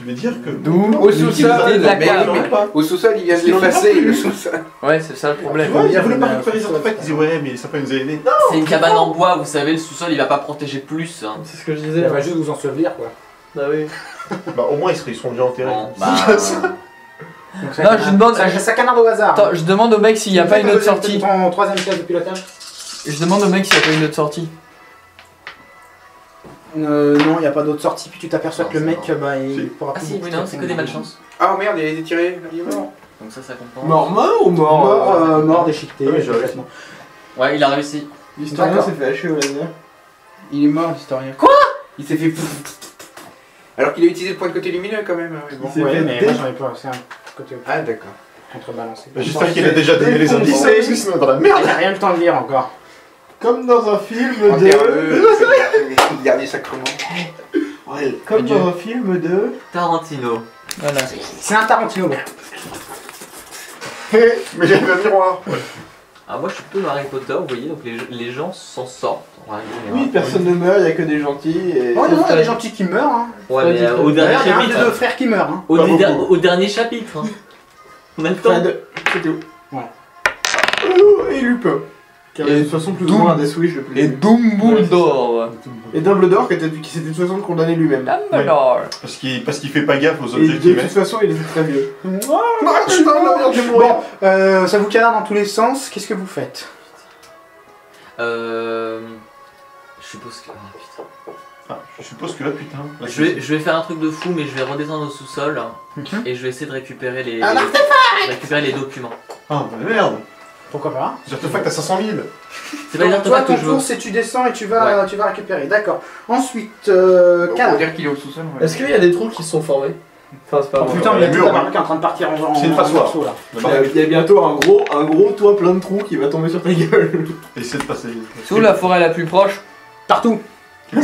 Tu veux dire que... D'où Au sous-sol, de la mais- cave. Au sous-sol, il vient de l'effacer, le sous-sol. Ouais, c'est ça le Tu problème. vois, il voulait pas récupérer les artefacts, il disait ouais, mais ça peut nous aider. Non. C'est une cabane en bois, vous savez, le sous-sol il va pas protéger plus. Hein. C'est ce que je Il disais. va juste vous ensevelir quoi. Bah oui. Bah au moins ils seront déjà enterrés. Bon, bah, Donc, ça Non, canarde- je demande- ça canarde au hasard. Attends, je demande au mec s'il n'y a pas une autre sortie. Ton troisième classe de pilotage. Je demande au mec s'il n'y a pas une autre sortie. Non, il n'y a pas d'autre sortie. Puis tu t'aperçois Non, que le c'est mec, mort. bah, il Si. pourra Ah plus si, beaucoup oui, non, c'est que des malchances. Ah merde, il a été tiré, il est mort. Donc ça compense. Mort ou Mort, déchiqueté. Oui, j'ai complètement. Ouais, il a réussi. L'historien D'accord. s'est fait hacher au laser. Il est mort, l'historien. Quoi? Il s'est fait... Alors qu'il a utilisé le point de côté lumineux quand même. Mais bon. Il s'est Ouais, fait mais moi j'en ai pas. C'est un côté Ah d'accord. contrebalancé. J'espère qu'il a déjà donné les indices, parce que sinon on est dans la merde. Il a rien eu le temps de lire encore. Comme dans un film Enterre-le, le dernier sacrement. Comme dans un film de... Tarantino. Voilà. C'est un Tarantino. Bon. Mais j'ai un miroir. Ah, moi je suis peu Harry Potter, vous voyez, donc les gens s'en sortent. en règle Oui, générale. personne ne meurt, il n'y a que des gentils et... Oh non, il y a des gentils qui meurent. Hein. Ouais, mais au dernier D'ailleurs, il y a un des chapitre. deux frères qui meurt. Hein. Au, Pas beaucoup. au dernier chapitre. Hein. On a le temps. C'est tout. Ouais. Et Lupin. Qui avait Et de toute façon plus ou Doom. moins un Death Wish depuis le Et début. Dumbledore. Et Dumbledore qui s'était de toute façon condamné lui-même. Dumbledore. Parce qu'il fait pas gaffe aux Et objets de qu'il toute met. façon, il était très vieux. Bon, ça vous canarde dans tous les sens. Qu'est-ce que vous faites? Je suppose que. Ah, putain. Ah, je suppose que là, putain. là, Je vais faire un truc de fou, mais je vais redescendre au sous-sol Mhm. et je vais essayer de récupérer les, Un récupérer les documents. Ah, bah merde. Pourquoi pas? Les artefacts à 500 000. C'est pas les Toi, artefacts ton que je veux. tour, c'est tu descends et tu vas récupérer. D'accord. Ensuite, On Cal. va dire qu'il est au sous-sol. ouais. Est-ce qu'il y a des trous qui se sont formés? Enfin, c'est pas Oh vrai. putain, mais il y a les tout murs, la baraque oui. qui est en train de partir en C'est une passoire. morceaux, là. Il y a bientôt un gros toit plein de trous qui va tomber sur ta gueule. Essaye de passer. C'est où la forêt la plus proche? Partout. Faut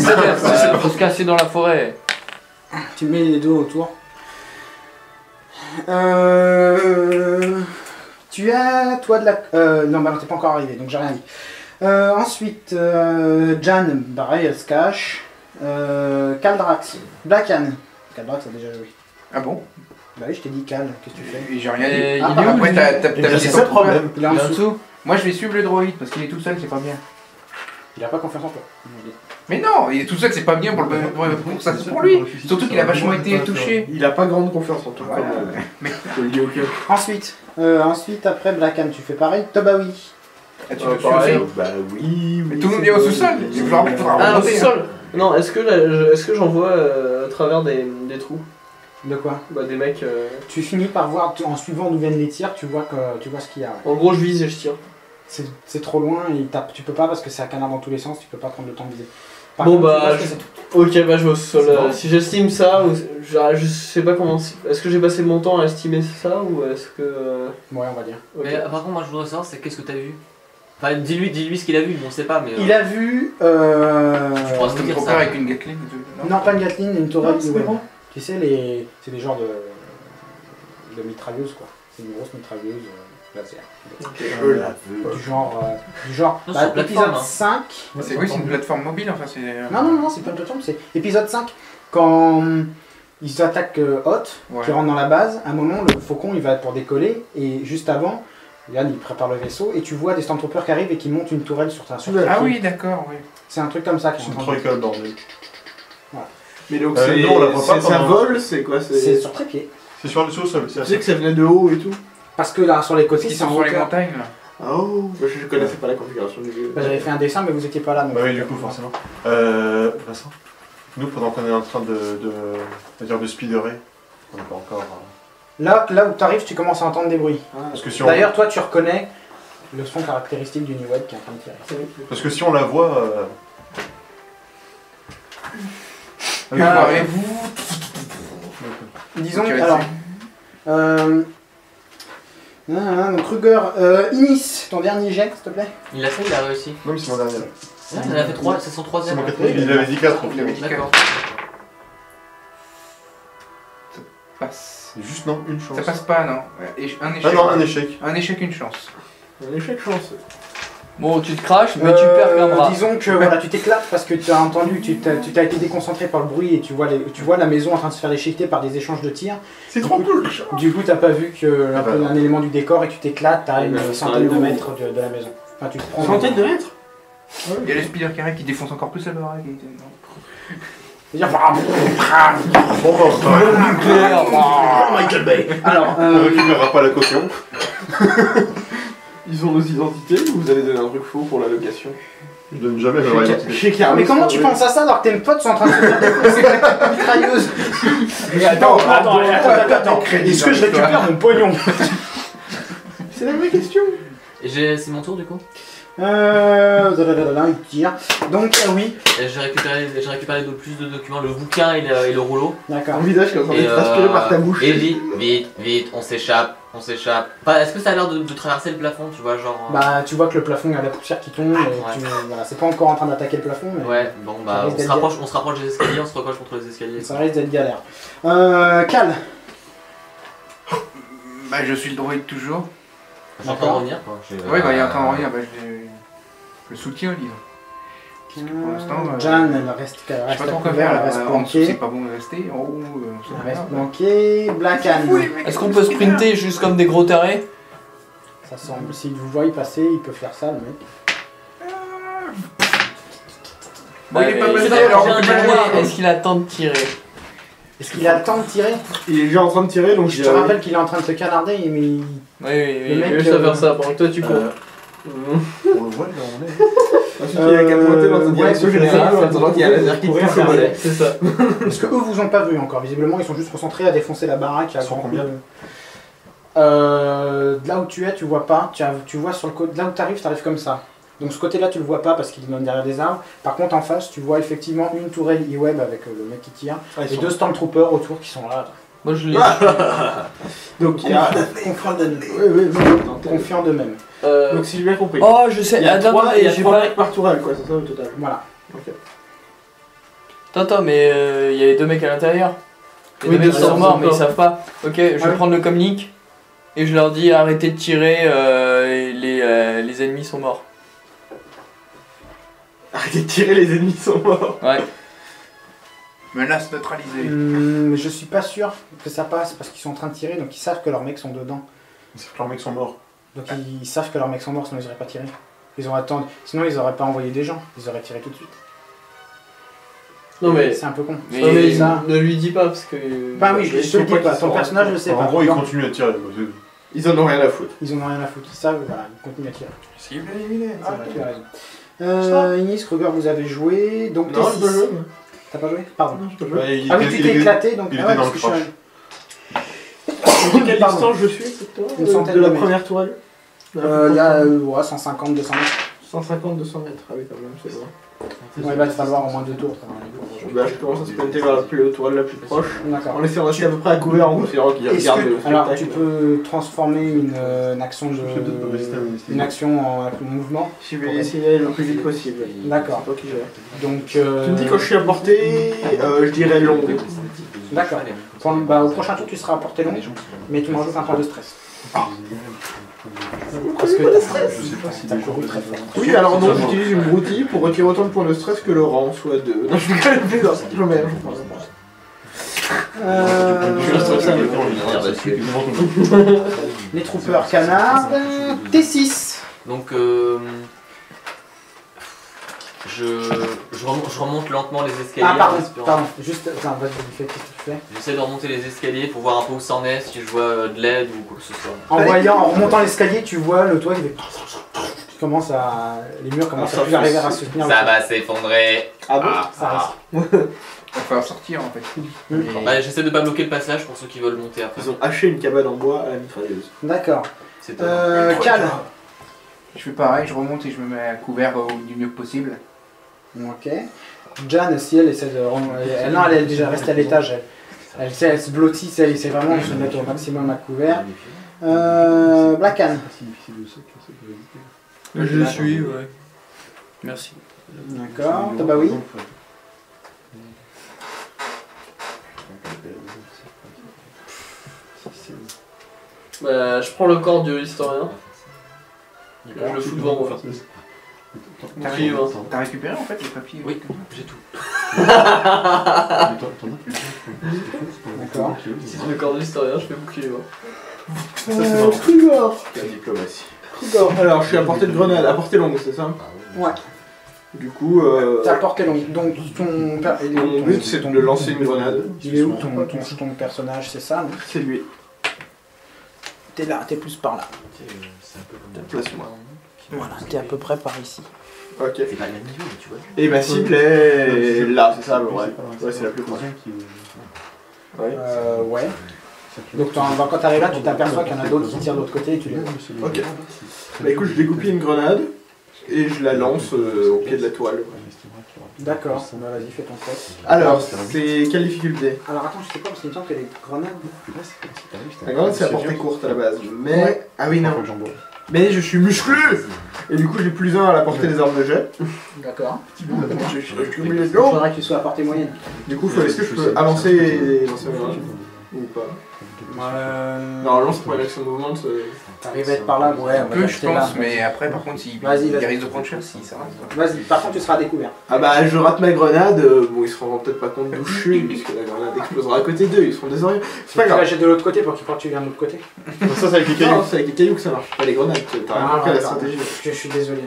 se casser dans la forêt. Tu mets les deux autour. Tu as, toi, de la... non, bah non, t'es pas encore arrivé, donc j'ai rien dit. Ensuite, Jan, pareil, elle se cache. Kaldrax, Blackan. Kaldrax a déjà joué. Ah bon? Bah oui, je t'ai dit Kal, qu'est-ce que tu fais? J'ai rien Et dit. il est où, Après lui t'as Eh bien, mis c'est des ça le autres. problème. Il est en Il est en dessous. dessous. Moi je vais suivre le droïde parce qu'il est tout seul, c'est pas bien. Il a pas confiance en toi. Mais non, il est tout seul, c'est pas bien pour ça, c'est pour lui. Surtout qu'il a vachement été touché. Il a pas grande confiance en toi. Voilà. Mais je le dis au cas. Ensuite, après Blackan, tu fais pareil. Tobawi. Ah, tu veux Pareil. suivre aussi? Bah oui. Mais tout le monde est au sous-sol. Je vous rappelle qu'il faudra Ah, au remonter. sous-sol. Non, est-ce que j'en vois à travers des trous? De quoi? Bah des mecs. Tu finis par voir, en suivant d'où viennent les tirs, tu vois ce qu'il y a. Ouais. En gros, je vise et je tire. C'est trop loin, tu peux pas parce que c'est à canard dans tous les sens, tu peux pas prendre le temps de viser. Par Bon, contre, bah, tu vois ce que c'est. Ok, bah je vais au sous-sol. C'est bon. Si j'estime ça, ou je sais pas comment. Est-ce que j'ai passé mon temps à estimer ça ou est-ce que. Ouais, on va dire. Ok. Mais par contre, moi je voudrais savoir, c'est qu'est-ce que t'as vu? Enfin, dis-lui ce qu'il a vu, on sait pas, mais. Il a vu. pourras se Il dire faut ça. faire avec une Gatling. Non, pas une Gatling, une tourelle. Non, c'est ouais. bon. Tu sais, c'est des genres de mitrailleuses quoi. C'est une grosse mitrailleuse laser. Du genre. Non, Bah, sur plateforme, épisode hein. 5. Oui, c'est une plateforme mobile, enfin c'est. Non, c'est pas une plateforme, c'est épisode 5. Quand ils attaquent Hoth, Ouais. qui rentre dans la base, à un moment, le faucon il va pour décoller, et juste avant, Yann il prépare le vaisseau, et tu vois des Stormtroopers qui arrivent et qui montent une tourelle sur ta Ah pied. oui, d'accord, oui. C'est un truc comme ça qui C'est est une en train de- troïka, le bordel. Mais donc non, on la voit pas c'est un pendant- vol, c'est quoi? C'est sur trépied. C'est sur le sous-sol, c'est Tu sais assez. que ça venait de haut et tout? Parce que là, sur les côtés, Ils c'est en sont sur les hauteur. montagnes là. Oh, bah, je connaissais pas la configuration du jeu. Bah, j'avais fait un dessin, mais vous étiez pas là. donc- Bah oui, du coup, forcément. Vincent, nous, pendant qu'on est en train de speederer, on n'est pas encore. Là où tu arrives, tu commences à entendre des bruits. Parce que si on, D'ailleurs, toi, tu reconnais le son caractéristique du New Web qui est en train de tirer. parce que si on la voit. Oui, pareil. Disons, Ok, alors. Donc, Ruger, Inis, ton dernier jet, s'il te plaît. Il l'a fait, il a réussi. Non, mais c'est mon dernier là. Ah, il en a fait 3, c'est son C'est troisième. mon quatrième. Il avait dit 4 au final. D'accord. Passe. C'est juste non, une chance. Ça passe pas, non. Un échec. Ah non, un échec. Un échec, une chance. Un échec chanceux. Bon, tu te craches, mais tu perds qu'un bras. Disons que voilà, tu t'éclates parce que tu as entendu, tu t'as été déconcentré par le bruit et tu vois la maison en train de se faire déchiqueter par des échanges de tirs. C'est trop cool. Du coup, t'as pas vu que Ah bah non. un élément du décor et tu t'éclates à une Ouais, centaine de un mètres de la maison. Enfin, tu te prends. Centaine de mètres. Il y a le spider qui arrive qui défonce encore plus la baraque. C'est-à-dire, Nucléaire. Michael Bay. Alors, On récupérera pas la caution. Ils ont nos identités ou vous allez donner un truc faux pour la location? Je donne jamais ma vraie identité. Chez Carlos. mais comment tu penses à ça alors que tes potes sont en train de se faire défoncer avec la mitrailleuse? Attends. Est-ce que je récupère mon pognon? C'est la vraie question. C'est mon tour du coup. Il tire. Donc, oui, Et j'ai récupéré plus de documents, le bouquin et le rouleau. d'accord. Un visage qui est en train Et, d'être aspiré par ta bouche. et vite, on s'échappe. Enfin, est-ce que ça a l'air de traverser le plafond, tu vois, genre. Bah, tu vois que le plafond, il y a la poussière qui tombe. Et Ouais. voilà, c'est pas encore en train d'attaquer le plafond, mais Ouais, bon Ça bah risque on d'être se rapproche des escaliers, on se recoche contre les escaliers. ça risque d'être galère. Cal. Bah, je suis le droïde toujours. Je suis en train de revenir quoi. Ouais, bah, il est en train de revenir. Bah, je le soutiens, disons. Parce que pour l'instant. Jeanne, elle reste Je sais à pas trop quoi couvert, faire. elle reste En dessous, c'est planquée. pas bon de rester. En haut, on Elle reste planquée. Black Anne. Est-ce qu'on peut sprinter juste comme des gros tarés? Ça semble. S'il vous voit y passer, il peut faire ça, le mec. Bon, il est pas mais mal c'est fait, pas alors bien on peut pas le joué. voir. Est-ce qu'il a le temps de tirer? Est-ce qu'il a le temps de tirer? Il est déjà en train de tirer donc Je te rappelle qu'il est en train de se canarder, mais Oui, Le oui, mec, oui. juste à faire ça pendant que toi tu cours. On le voit là, on est. Ensuite il a qu'à pointer dans ta direction ouais, générale en attendant qu'il y a la laser qui te courir touche au vers mollet. C'est ça. Parce que eux vous ont pas vu encore, visiblement ils sont juste concentrés à défoncer la baraque. À Ils sont grand combien coup de là où tu es, tu vois pas. Tu vois sur le côté. Là où tu arrives comme ça. Donc ce côté-là, tu le vois pas parce qu'il est derrière des arbres. Par contre, en face, tu vois effectivement une tourelle e-web avec le mec qui tire et deux stormtroopers autour qui sont là. Moi je l'ai. Donc il y a. Confiants d'eux-mêmes. Donc si j'ai bien compris. Oh, je sais. Il y a Attends, 3 mais j'ai pas. mecs par tourelle quoi, c'est ça au total. Voilà. Ok. Attends, mais il y a les deux mecs à l'intérieur. Les Oui, deux mecs bien sont sûr, morts, mais ils encore. savent pas. Ok, je vais Ouais. prendre le communique et je leur dis arrêtez de tirer, les ennemis sont morts. Arrêtez de tirer, les ennemis sont morts. Ouais. Menace neutralisée. Mais je suis pas sûr que ça passe parce qu'ils sont en train de tirer, donc ils savent que leurs mecs sont dedans. Ils savent que leurs mecs sont morts. Donc ils savent que leurs mecs sont morts, sinon ils auraient pas tiré. Ils auraient attendu. Sinon ils auraient pas envoyé des gens, ils auraient tiré tout de suite. Non mais. C'est un peu con. Mais- Non mais ça. ne lui dis pas parce que. Bah oui, je te le dis pas, ton personnage le sait En pas. gros, ils Donc, continuent à tirer. quoi, c'est- Ils en ont rien à foutre. Ils en ont rien à foutre, ils savent, voilà, ils continuent à tirer. Cible éliminée. C'est vrai, tu as raison. Inis, Kruger, vous avez joué, donc Non, t'es je peux six. jouer. T'as pas joué? Pardon. Non, je peux jouer. Ouais, Ah oui, tu t'es éclaté, donc il ah était ouais, dans parce le que je suis De quelle Pardon. distance je suis exactement Une centaine de la de mètres. première tourelle? Il y a ouais, 150, 200 mètres. 150, 200 mètres. Ah oui, quand même, c'est loin. Ouais, il va te falloir au moins 2 tours. Bah, je commence à sprinter vers la tourelle la plus proche. D'accord. En laissant rester à peu près à couvert en considérant qu'il Est-ce regarde que- le alors, spectacle. tu peux transformer une action une action en mouvement. Je vais essayer le plus vite possible. D'accord. C'est toi qui gères. Donc, Tu me dis quand je suis à portée, je dirais long. D'accord. Au prochain tour, tu seras à portée longue, mais tu m'ajoutes un point de stress. Parce que Je sais pas si t'as des gens couru très fort. Oui, alors non, j'utilise une broutille pour retirer autant de points de stress que le rang, soit 2. Non, je vais quand même plus dans ce kilomètre, je pense. Les troopers canards, T6. Donc je remonte lentement les escaliers. Ah, en pardon, espérant- pardon. Juste, attends, vas-y, qu'est-ce que tu fais? J'essaie de remonter les escaliers pour voir un peu où ça en est, si je vois de l'aide ou quoi que ce soit. En remontant l'escalier, tu vois le toit qui fait. Les murs commencent à plus arriver à se tenir. Ça va s'effondrer. Ah bon? Ça reste. Il va falloir sortir en fait. Mm. Bah, j'essaie de pas bloquer le passage pour ceux qui veulent monter après. Ils ont haché une cabane en bois à la mitrailleuse. D'accord. C'est Cal. Je fais pareil, je remonte et je me mets à couvert du mieux que possible. Ok. Jan aussi, elle essaie de. Non, elle est déjà restée à l'étage. Elle se blottit, elle essaie vraiment de se mettre au maximum à couvert. Black Anne. Je le suis, ouais. Merci. D'accord. Tabawi. Bah, je prends le corps du historien. Je le fous devant moi. Bouclier humain. T'as récupéré en fait les papiers? Oui, j'ai tout. D'accord. Si tu me corps de l'historien, je fais bouclier humain. Ça, c'est marrant. Trigor. Quelle diplomatie. Trigor. Alors, je suis à portée de grenade, à portée longue, c'est ça? Ouais. Du coup, T'as porté longue. Donc ton... il est où, mon ton- but c'est de lancer une grenade. Il est où ton personnage, c'est ça non? C'est lui. T'es là, t'es plus par là. C'est un peu comme Place-moi. Voilà, t'es à peu près par ici. Ok. C'est pas le même niveau, mais tu vois. Et ma cible est là, c'est ça, ouais. Ouais, c'est la plus proche. Ouais. Ouais. Donc quand t'arrives là, tu t'aperçois qu'il y en a d'autres qui tirent de l'autre côté et tu les vois. Ok. Bah écoute, je dégoupille une grenade et je la lance au pied de la toile. D'accord, bah vas-y, fais ton test. Alors, c'est quelle difficulté? Alors attends, je sais pas, parce qu'il me semble que les grenades... La grenade c'est à portée courte à la base, mais... Ouais. Ah oui, non. Mais je suis musclé. Et du coup j'ai plus 1 à la portée des armes de jet. D'accord. Je Il faudrait que tu sois à portée moyenne. Du coup, est-ce que je peux avancer dans ce moment ou pas? Normalement, c'est pas une action de mouvement. T'arrives à être par là, ouais, on va Peu, dire je que t'es là. pense, mais après, par contre, il Vas-y, vas-y. risque de prendre cher si ça rate. Vas-y, par contre tu seras à découvert. Ah bah, je rate ma grenade, bon, ils se rendront peut-être pas compte d'où je suis, puisque la grenade explosera à côté d'eux, ils seront désorientés. C'est pas Tu la grave. jettes de l'autre côté pour qu'ils croient que tu viens de l'autre côté. Ça, c'est avec les Non, cailloux. c'est avec les cailloux que ça marche, pas les grenades, t'as rien compris à la stratégie. Je suis désolé.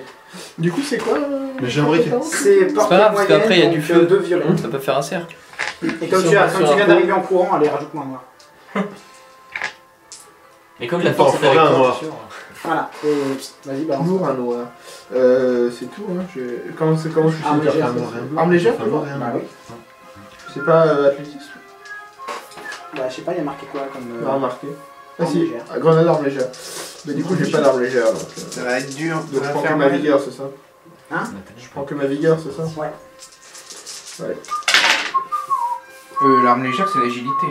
Du coup, c'est quoi Mais j'ai un briquet. C'est portée pas grave, parce moyenne, qu'après, il y a du donc, feu. 2 violets. Ça peut faire un cercle. Et comme Si tu on as- passe comme sur tu un viens pot. d'arriver en courant, allez, rajoute-moi un noir. Et comme la Faut force en est avec faire un toi, noir. c'est sûr. Voilà, et vas-y, balance. Toujours un noir. C'est tout, hein. Comment je suis Arme légère. Arme légère, toujours. Bah oui. C'est pas athlétisme? Bah je sais pas, il y a marqué quoi comme... Non, remarqué. Ah Arme si, légère. grenade arme légère. Mais du coup, j'ai pas d'arme légère. Donc, Ça va être dur. donc je prends que ma vigueur, c'est ça? Hein? Je prends que ma vigueur, c'est ça? Ouais. L'arme légère, c'est l'agilité.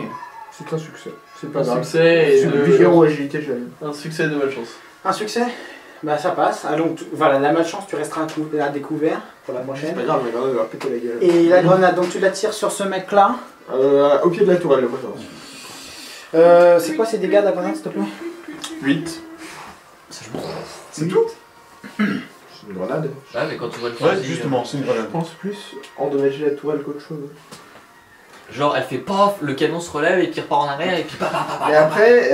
C'est un succès. C'est pas Un grave. succès et C'est de vigueur de... ou agilité, j'aime. Un succès et de malchance. Un succès? Bah ça passe. Ah, donc voilà, la malchance, tu resteras à découvert pour la C'est prochaine. pas grave, ma grenade va leur péter la gueule. Et la grenade, donc tu la tires sur ce mec-là. Au pied de la tourelle, de préférence. C'est quoi ces dégâts de la grenade, s'il te plaît? 8. Ça, je m'en fous. C'est tout? C'est une grenade. Ouais, mais quand tu vois le Ouais, fusil, justement, c'est une Je grenade. pense plus endommager la tourelle qu'autre chose. genre elle fait paf, le canon se relève et puis repart en arrière et puis papa. Et après,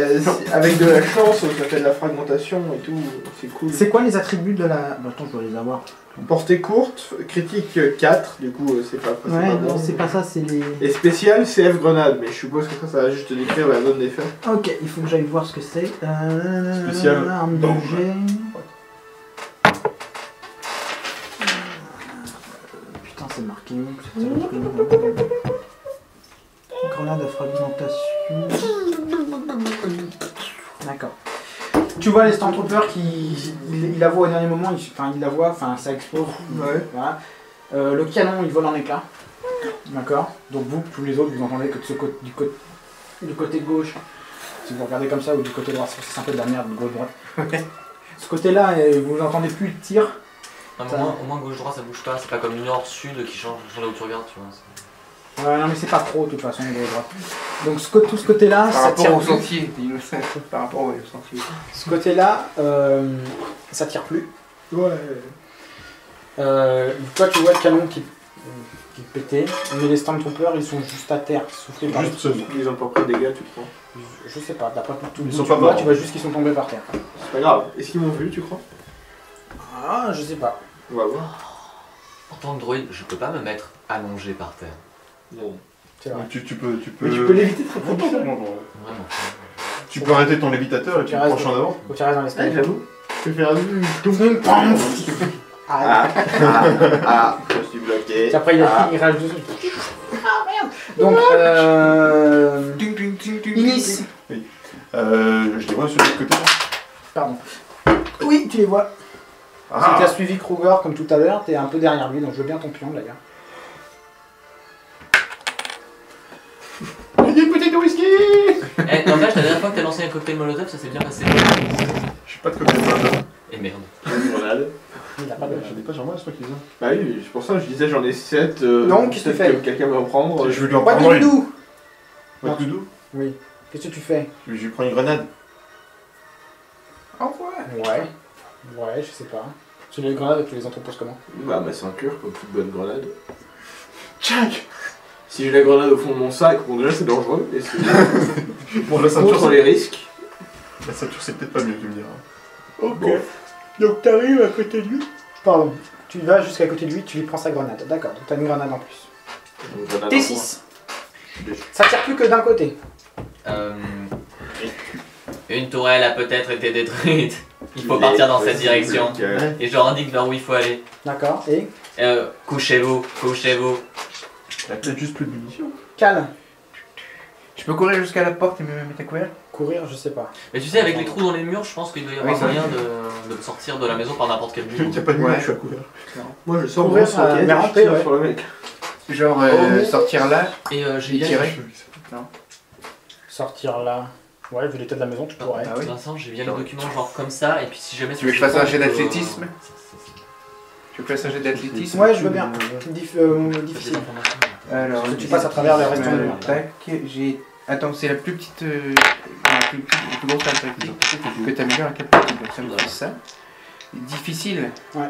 avec de la chance, ça fait de la fragmentation et tout, c'est cool. C'est quoi les attributs de la... Bah, attends, je dois les avoir. Portée courte, critique 4, du coup c'est pas Ouais, bon. non, c'est pas ça, c'est les... Et spécial CF grenade, mais je suppose que ça va juste te décrire la zone d'effet. Ok, il faut que j'aille voir ce que c'est. Spécial. Arme de jet. Putain, c'est marqué. Grenade à fragmentation. D'accord. Tu vois les Stormtroopers qui. Il la voit au dernier moment, il la voit, enfin ça explose. Ouais. Voilà. Le canon il vole en éclats. D'accord. Donc vous, tous les autres, vous entendez que de du côté gauche, si vous regardez comme ça, ou du côté droit, c'est un peu de la merde, gauche-droite. Ce côté-là, vous n'entendez plus le tir. Non, mais au moins gauche-droite ça bouge pas, c'est pas comme nord-sud qui change en fonction de là où tu regardes, tu vois. Ouais, non mais c'est pas trop de toute façon, gauche-droite. Donc tout ce côté-là, Par ça rapport tire au plus. sentier, dis-nous ça. Par rapport au sentier. Ce côté-là, ça tire plus. Ouais. Toi tu vois le canon qui pétait, mais les Stormtroopers ils sont juste à terre, soufflés par Juste les... seulement. Ils ont pas pris de dégâts, tu crois? Je sais pas, d'après tout Ils bout, sont tu pas vois, morts. tu vois juste qu'ils sont tombés par terre. C'est pas grave. Est-ce qu'ils m'ont vu, tu crois? Ah, je sais pas. On va voir. En tant que droïde, je peux pas me mettre allongé par terre. Bon. C'est vrai. Tu peux Mais tu peux l'éviter très facilement. Vraiment. Tu peux arrêter ton lévitateur et puis Tu le restes pencher en avant. Faut que tu restes dans Ah, l'espace. j'avoue. Je vais faire Ah, je suis bloqué. puis après il rage dessus. Ah merde. Donc Inis. Je les vois sur l'autre côté. là. Pardon. Oui, tu les vois. Si tu as suivi Kruger comme tout à l'heure, t'es un peu derrière lui, donc je veux bien ton pion d'ailleurs. Une bouteille de whisky. Eh, n'empêche, la dernière fois que t'as lancé un cocktail molotov, ça s'est bien passé. J'ai pas de cocktail molotov. Et merde. Une grenade. Il a pas de... J'en ai pas sur moi, c'est toi qui les as. Bah oui, c'est pour ça que je disais j'en ai 7. Non, qu'est-ce que tu fais? Quelqu'un va en prendre. Je vais lui en What prendre do une. you do? What to do? Oui. Qu'est-ce que tu fais? Je lui prends une grenade. Ah ouais. Ouais, je sais pas. Tu les grenades, tu les entreposes comment? Bah, ma ceinture, comme toute bonne grenade. Tchac. Si j'ai la grenade au fond de mon sac, bon, déjà, c'est dangereux. Et c'est Bon, la ceinture, contre les risques. La ceinture, c'est peut-être pas mieux, tu me diras. Ok. Bon. Donc t'arrives à côté de lui. Pardon. Tu vas jusqu'à côté de lui, tu lui prends sa grenade. D'accord, donc t'as une grenade en plus. Une grenade en T6. Ça tire plus que d'un côté. Une tourelle a peut-être été détruite. Il faut partir dans cette direction. Et je leur indique vers où il faut aller. D'accord, et Couchez-vous, couchez-vous. Il a peut-être juste plus de munitions. Calme. Je peux courir jusqu'à la porte et me mettre à couvert? Courir, je sais pas. Mais tu sais, avec les trous dans les murs, je pense qu'il doit y avoir Oui, ça moyen de sortir de la maison par n'importe quel Il bout. n'y a pas de Ouais. munitions, je suis à couvert. Moi, je sors Courir, mon socket et mais je ramper, tire ouais. sur le mec. Genre sortir là. Et j'ai Et bien. tirer. Sortir là. Ouais, vu l'état de la maison, tu pourrais. Ah oui. Vincent, j'ai bien les documents genre comme ça, et puis si jamais Tu veux que je fasse un jet d'athlétisme? Tu veux que je fasse un jet d'athlétisme? Ouais, je veux bien. Difficile. Alors, Parce que tu passes à travers les restants de mur. Tac, j'ai. Attends, c'est la plus petite. La plus grosse caractéristique que tu améliores à 4 petites. Donc ça me fait ça. Difficile. Ouais.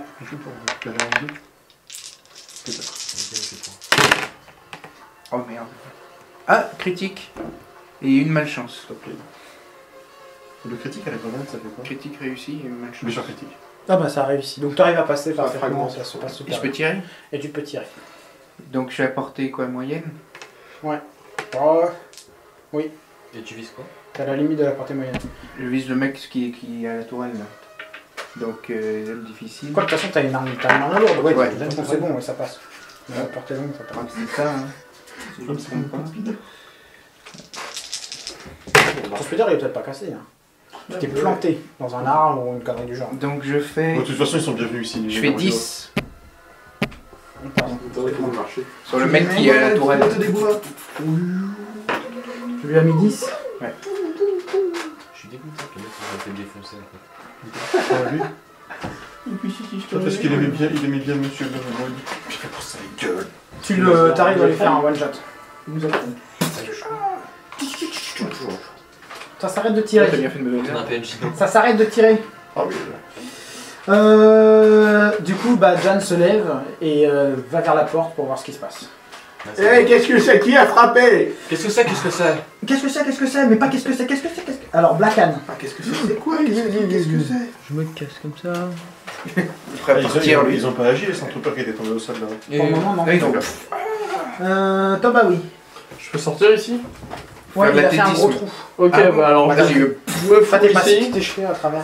Oh merde. Ah, critique. Et une malchance. S'il te plaît. Le critique à la grenade, ça fait quoi? Critique réussi et une malchance. Méchant critique. Ah bah ça a réussi. Donc tu arrives à passer Ça parfaitement, fragmente. ça se passe Et super je peux bien. tirer? Et tu peux tirer. Donc je suis à portée quoi, moyenne? Oh, Et tu vises quoi? t'as la limite de la portée moyenne. Je vise le mec qui est à la tourelle là. Donc le difficile. Quoi, de toute façon, t'as une arme lourde. Ouais, Ouais. donc c'est bon, ouais, ça passe. Mais la portée longue, ça Ah, passe. c'est ça, hein. Si je me trompe pas. Ton speeder, il est peut-être pas cassé. Hein. Tu t'es planté dans un arbre ou une connerie du genre. Donc je fais. Bon, de toute façon, ils sont bienvenus ici. Je fais 10 Ça aurait pu marcher. sur le mec qui est à la tourelle. Tu lui as mis 10. Je suis dégoûté que le mec s'est fait défoncer en fait. Lui. Parce qu'il aimait bien Monsieur Leroy. J'ai fait pour ça, les gueules. T'arrives à lui faire un one shot. Ça s'arrête de T'as tirer. bien fait de me donner On a un ça. PNJ. Ça s'arrête de tirer. Ah oui. Du coup, bah, Jan se lève et va vers la porte pour voir ce qui se passe. Eh, qu'est-ce que c'est? Qui a frappé? Qu'est-ce que c'est? Qu'est-ce que c'est? Qu'est-ce que c'est? Mais pas qu'est-ce que c'est? Alors, Black Anne. Ah, qu'est-ce que c'est? C'est quoi? Qu'est-ce que c'est? Je me casse comme ça. Il ferait partir lui. Ils ont pas agi, les centres-troopers qui étaient tombés au sol là. Pour le moment, non. Ah, ils ont Toi, bah oui. Je peux sortir ici? Ouais, Faire de il a fait un gros l'athlétisme. trou. Ok, Ah, bah alors Madame, je il me veut. Pas fous dépasser ici. tes cheveux à travers.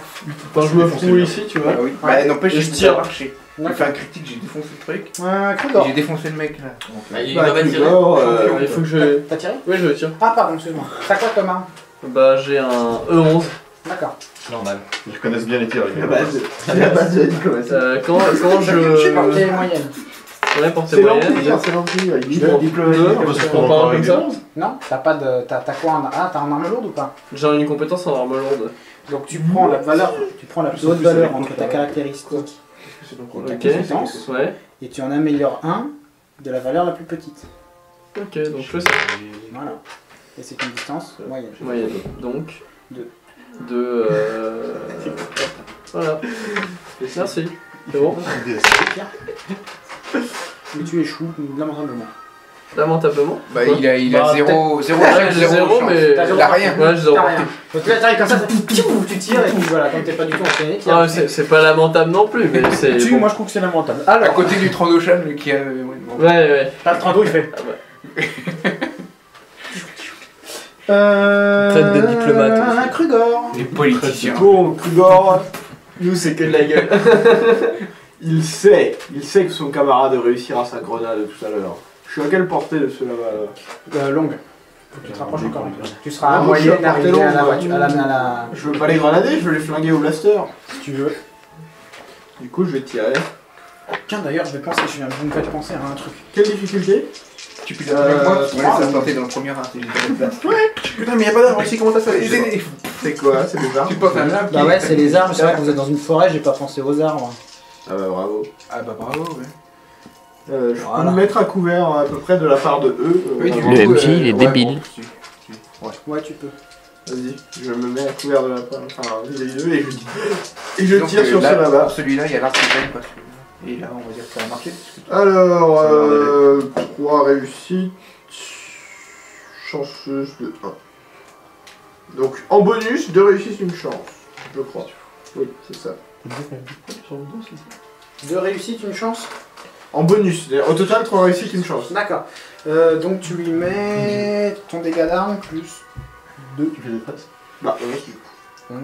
Enfin, je me fous ici, tu vois. Ah oui. Bah n'empêche, Et j'ai je tire. marché. J'ai fait un critique, j'ai défoncé le truc. Cru Et d'or. j'ai défoncé le mec là. Bah, il Bah, doit pas plus tirer. d'or, Il faut que je. T'as tiré? Oui, je tire. Ah, pardon, excuse-moi. T'as quoi comme arme? Bah, j'ai un E11. D'accord. Normal. Ils reconnaissent bien les tirs, les La gars. base. La base de Nicolas. Quand je. Portée moyenne. Ouais, portée C'est moyenne. l'empire, c'est l'empire. Il Je prends dit deux, parce que je prends pas un comme ça. Non, t'as pas de. T'as quoi en. Ah, t'as en arme lourde ou pas? J'ai une compétence en arme lourde. Donc tu prends la valeur. Tu prends la plus haute valeur entre ta caractéristique et ta Ok. compétence. Ouais. Et tu en améliores un de la valeur la plus petite. Ok, donc je fais ça. Voilà. Et c'est une distance moyenne. Moyenne. Donc. Deux. Voilà. Merci. C'est bon. Mais tu échoues lamentablement. Lamentablement. Bah il a Bah, 0 Ouais, j'ai zéro, mais. T'as zéro. Il a rien. Ouais, j'ai zéro. T'as rien. Donc là, t'arrives comme ça, tu tires et puis voilà, comme t'es pas du tout enchaîné, tu Ah, c'est pas lamentable non plus, mais c'est. Tu, bon. moi je trouve que c'est lamentable. À Alors, côté du Trandoshan, lui qui a. Ouais, bon. Ouais. t'as le trando, il fait. Traite de diplomate aussi. Un Krugor. Les politiciens. Bon, Krugor, nous c'est que de la gueule. Il sait que son camarade réussira sa grenade tout à l'heure. Je suis à quelle portée de ce là-bas? Longue. Faut que tu te rapproches encore un peu. Tu seras Ah, à moi, je suis moyenne à portée arrivé à la longue, voiture, à la. Je veux pas les granader, je veux les flinguer au blaster. Si tu veux. Du coup, je vais tirer. Tiens, d'ailleurs, je vais penser, vous me faites penser à un truc. Quelle difficulté? Tu peux moi, tu trois, ça donc. planter dans le premier rat. Putain, mais y'a pas d'arbre ici, comment t'as fait? C'est quoi? C'est des arbres? Tu portes un arbre. Bah ouais, c'est les arbres, c'est vrai que vous êtes dans une forêt, j'ai pas pensé aux arbres. Ah bah bravo. Ah bah bravo, ouais. Je peux Voilà. me mettre à couvert à peu près de la part de eux. Oui, du avant. coup, MJ, il est ouais, débile. bon, Ouais, tu peux. Vas-y, je me mets à couvert de la pomme, enfin vis-à-vis d'eux et je dis. Et je Donc, tire sur là, ce là-bas. pour celui-là, il y a l'artisan, quoi. Et là, on va dire que ça a marqué. Alors, 3 réussites. Chanceuse de 1. Donc en bonus, 2 réussites, une chance. Je crois. Oui, c'est ça. 2 réussites, une chance. En bonus, au total 3 réussites, une chance. D'accord. Donc tu lui mets ton dégât d'arme plus 2. Tu fais des traces. Bah, 11 du coup. 11.